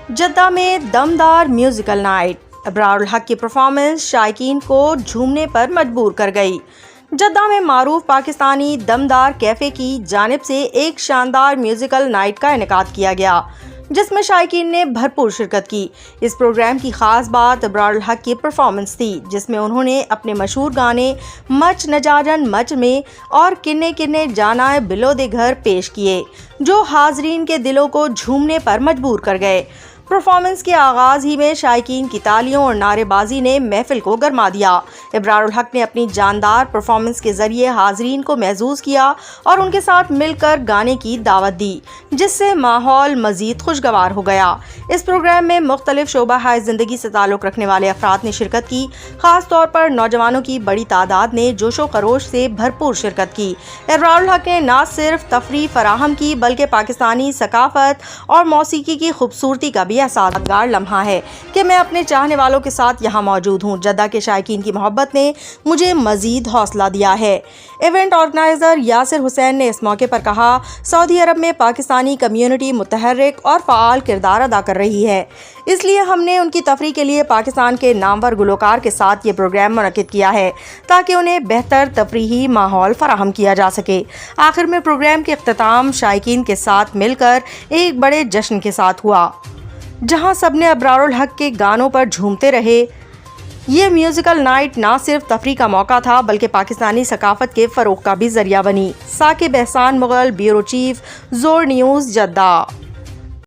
Jeddah میں دمدار musical night, ابرار الحق کی performance شائقین کو جھومنے پر مجبور کر گئی۔ جدہ میں معروف پاکستانی دمدار کیفے کی جانب سے ایک شاندار میوزیکل نائٹ کا انعقاد کیا گیا، جس میں شائقین نے بھرپور شرکت کی۔ اس پروگرام کی خاص بات ابرار الحق کی پرفارمنس تھی، جس میں انہوں نے اپنے مشہور گانے مچ نجاجن مچ میں اور کنے کنے جانا ہے بلو دے گھر پیش کیے، جو حاضرین کے دلوں کو جھومنے پر مجبور کر گئے۔ پرفارمنس کے آغاز ہی میں شائقین کی تالیوں اور نعرے بازی نے محفل کو گرما دیا۔ ابرار الحق نے اپنی جاندار پرفارمنس کے ذریعے حاضرین کو محظوظ کیا اور ان کے ساتھ مل کر گانے کی دعوت دی، جس سے ماحول مزید خوشگوار ہو گیا۔ اس پروگرام میں مختلف شعبہ زندگی سے تعلق رکھنے والے افراد نے شرکت کی، خاص طور پر نوجوانوں کی بڑی تعداد نے جوش و خروش سے بھرپور شرکت کی۔ ابرار الحق نے نہ صرف تفریح فراہم کی بلکہ پاکستانی ثقافت اور موسیقی کی خوبصورتی کا بھی یادگار لمحہ ہے کہ میں اپنے چاہنے والوں کے ساتھ یہاں موجود ہوں۔ جدہ کے شائقین کی محبت نے مجھے مزید حوصلہ دیا ہے۔ ایونٹ آرگنائزر یاسر حسین نے اس موقع پر کہا، سعودی عرب میں پاکستانی کمیونٹی متحرک اور فعال کردار ادا کر رہی ہے، اس لیے ہم نے ان کی تفریح کے لیے پاکستان کے نامور گلوکار کے ساتھ یہ پروگرام منعقد کیا ہے تاکہ انہیں بہتر تفریحی ماحول فراہم کیا جا سکے۔ آخر میں پروگرام کے اختتام شائقین کے ساتھ مل کر ایک بڑے جشن کے ساتھ ہوا، جہاں سب نے ابرار الحق کے گانوں پر جھومتے رہے۔ یہ میوزیکل نائٹ نہ صرف تفریح کا موقع تھا بلکہ پاکستانی ثقافت کے فروغ کا بھی ذریعہ بنی۔ ثاقب احسان مغل، بیورو چیف، زور نیوز، جدہ۔